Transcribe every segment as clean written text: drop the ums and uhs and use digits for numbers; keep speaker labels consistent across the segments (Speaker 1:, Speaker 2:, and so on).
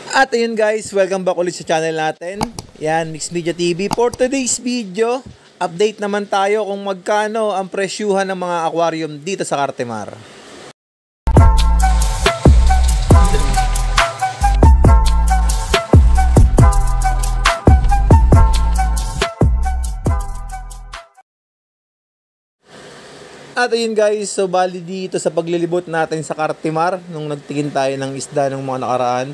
Speaker 1: At ayun guys, welcome back ulit sa channel natin. Yan, Mix Media TV. For today's video, update naman tayo kung magkano ang presyuhan ng mga aquarium dito sa Cartimar. At ayun guys, so bali dito sa paglilibot natin sa Cartimar nung nagtingin tayo ng isda ng mga nakaraan.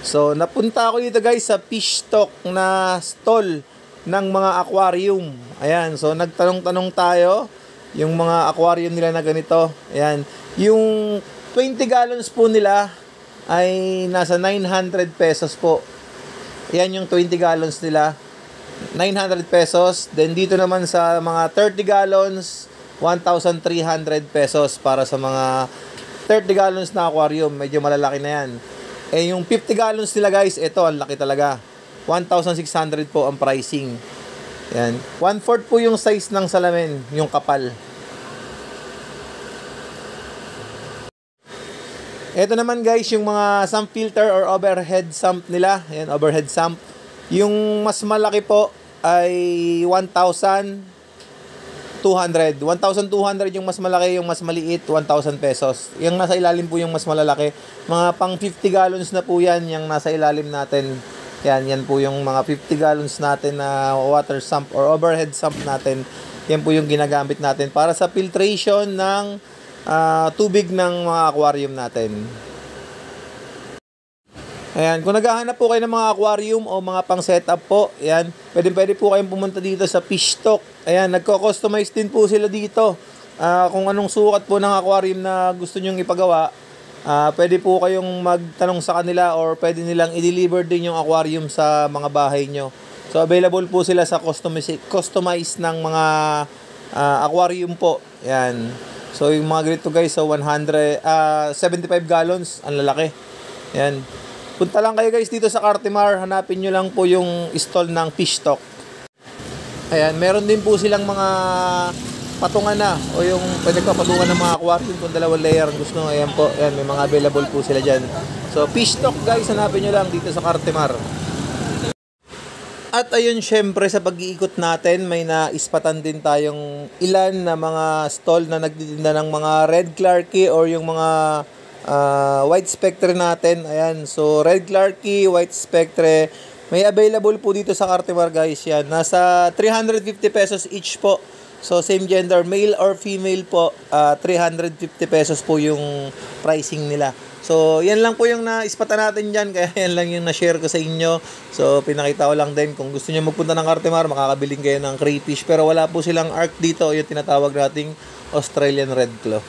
Speaker 1: So napunta ako dito guys sa fish stock na stall ng mga aquarium. Ayan, so nagtanong-tanong tayo yung mga aquarium nila na ganito. Ayan, yung 20 gallons po nila ay nasa 900 pesos po. Ayan yung 20 gallons nila, 900 pesos. Then dito naman sa mga 30 gallons, 1,300 pesos para sa mga 30 gallons na aquarium. Medyo malalaki na yan. Eh yung 50 gallons nila guys, ito ang laki talaga. 1,600 po ang pricing. Yan. 1/4 po yung size ng salamin, yung kapal. Ito naman guys, yung mga sump filter or overhead sump nila. Yan, overhead sump. Yung mas malaki po ay 1,200. 1,200 yung mas malaki, yung mas maliit 1,000 pesos. Yung nasa ilalim po yung mas malalaki. Mga pang 50 gallons na po yan, yung nasa ilalim natin. Yan po yung mga 50 gallons natin na water sump or overhead sump natin. Yan po yung ginagamit natin para sa filtration ng tubig ng mga aquarium natin. Ayan, kung naghahanap po kayo ng mga aquarium o mga pang setup po, ayan, pwede po kayong pumunta dito sa fish stock. Ayan, nagko-customize din po sila dito. Kung anong sukat po ng aquarium na gusto nyong ipagawa, pwede po kayong magtanong sa kanila or pwede nilang i-deliver din yung aquarium sa mga bahay nyo. So, available po sila sa customize ng mga aquarium po. Ayan. So, yung mga ganito guys, so 75 gallons, ang lalaki. Ayan. Punta lang kayo guys dito sa Cartimar, hanapin nyo lang po yung stall ng fish stock. Ayan, meron din po silang mga patungan na o yung pwede pa patungan ng mga aquarium kung dalawang layer ang gusto. Ayan po, ayan, may mga available po sila dyan. So fish stock guys, hanapin nyo lang dito sa Cartimar. At ayun, syempre sa pag-iikot natin, may naispatan din tayong ilan na mga stall na nagtitinda ng mga red clarkie or yung mga white spectre natin. Ayan, so red clarkie, white spectre, may available po dito sa Cartimar guys. Yan, nasa 350 pesos each po. So same gender, male or female po, 350 pesos po yung pricing nila. So yan lang po yung naispatan natin dyan, kaya yan lang yung na-share ko sa inyo. So pinakita ko lang din, kung gusto nyo magpunta ng Cartimar, makakabiling kayo ng crayfish, pero wala po silang arc dito, yung tinatawag nating Australian red claw.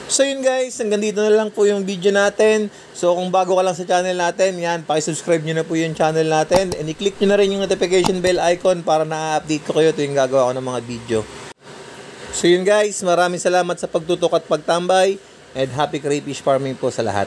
Speaker 1: So yun guys, hanggang dito na lang po yung video natin. So kung bago ka lang sa channel natin, yan, pakisubscribe nyo na po yung channel natin. And i-click nyo na rin yung notification bell icon para na-update ko kayo tuwing gagawa ko ng mga video. So yun guys, maraming salamat sa pagtutok at pagtambay. And happy crayfish farming po sa lahat.